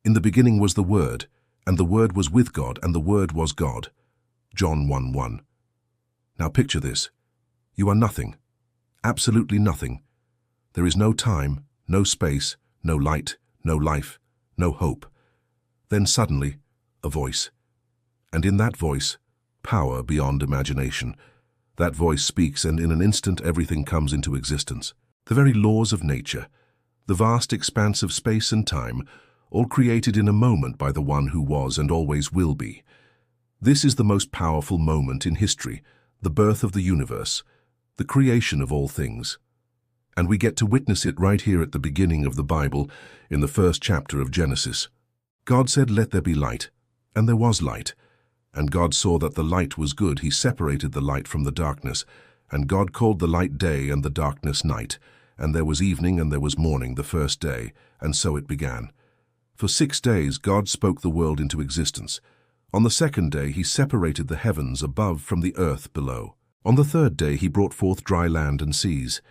In the beginning was the Word, and the Word was with God, and the Word was God. John 1:1. Now picture this. You are nothing. Absolutely nothing. There is no time, no space, no light, no life, no hope. Then suddenly, a voice. And in that voice, power beyond imagination. That voice speaks, and in an instant everything comes into existence. The very laws of nature, the vast expanse of space and time, all created in a moment by the one who was and always will be. This is the most powerful moment in history, the birth of the universe, the creation of all things. And we get to witness it right here at the beginning of the Bible, in the first chapter of Genesis. God said, "Let there be light," and there was light. And God saw that the light was good. He separated the light from the darkness. And God called the light day and the darkness night. And there was evening and there was morning the first day, and so it began. For 6 days God spoke the world into existence. On the second day he separated the heavens above from the earth below. On the third day he brought forth dry land and seas.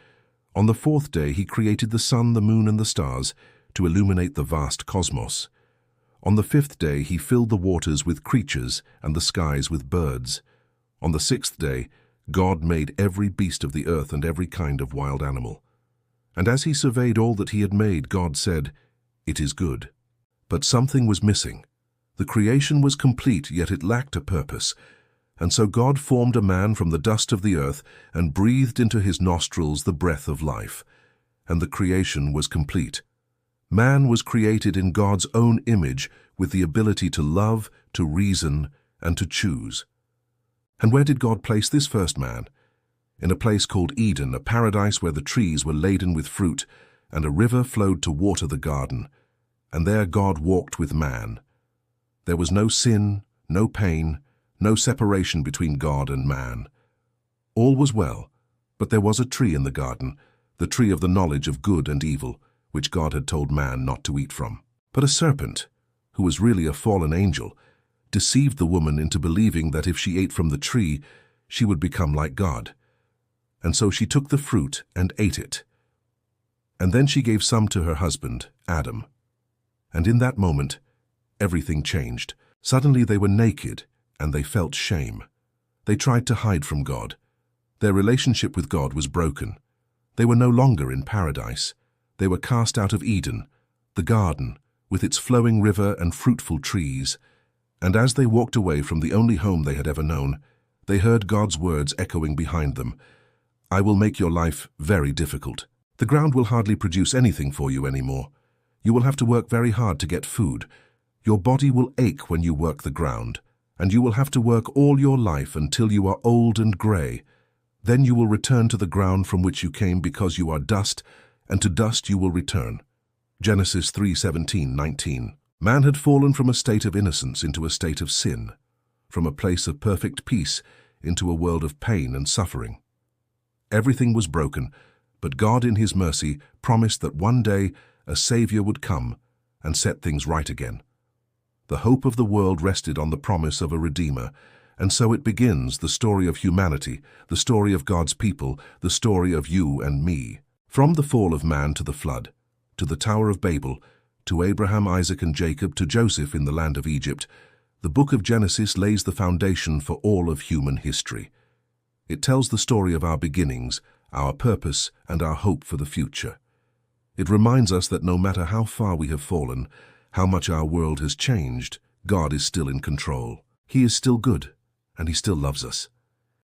On the fourth day he created the sun, the moon, and the stars to illuminate the vast cosmos. On the fifth day he filled the waters with creatures and the skies with birds. On the sixth day God made every beast of the earth and every kind of wild animal. And as he surveyed all that he had made, God said, "It is good." But something was missing. The creation was complete, yet it lacked a purpose. And so God formed a man from the dust of the earth and breathed into his nostrils the breath of life. And the creation was complete. Man was created in God's own image with the ability to love, to reason, and to choose. And where did God place this first man? In a place called Eden, a paradise where the trees were laden with fruit, and a river flowed to water the garden. And there God walked with man. There was no sin, no pain, no separation between God and man. All was well, but there was a tree in the garden, the tree of the knowledge of good and evil, which God had told man not to eat from. But a serpent, who was really a fallen angel, deceived the woman into believing that if she ate from the tree, she would become like God. And so she took the fruit and ate it. And then she gave some to her husband, Adam. And in that moment, everything changed. Suddenly they were naked, and they felt shame. They tried to hide from God. Their relationship with God was broken. They were no longer in paradise. They were cast out of Eden, the garden, with its flowing river and fruitful trees. And as they walked away from the only home they had ever known, they heard God's words echoing behind them. "I will make your life very difficult. The ground will hardly produce anything for you anymore. You will have to work very hard to get food. Your body will ache when you work the ground, and you will have to work all your life until you are old and gray. Then you will return to the ground from which you came, because you are dust, and to dust you will return." Genesis 3:17-19. Man had fallen from a state of innocence into a state of sin, from a place of perfect peace into a world of pain and suffering. Everything was broken, but God in his mercy promised that one day a Savior would come and set things right again. The hope of the world rested on the promise of a Redeemer, and so it begins, the story of humanity, the story of God's people, the story of you and me. From the fall of man to the flood, to the Tower of Babel, to Abraham, Isaac, and Jacob, to Joseph in the land of Egypt, the book of Genesis lays the foundation for all of human history. It tells the story of our beginnings, our purpose, and our hope for the future. It reminds us that no matter how far we have fallen, how much our world has changed, God is still in control. He is still good, and he still loves us.